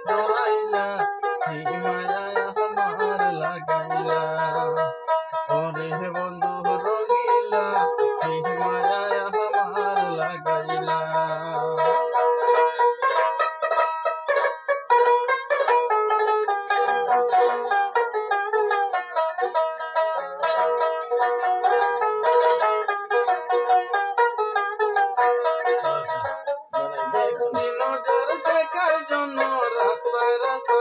ডরাইলা কি মায়া আমার লাগাইলা ওরে বন্ধু রঙিলা কি মায়া আমার লাগাইলা নজর দেখার জন্য রাস্তায় রাস্তায়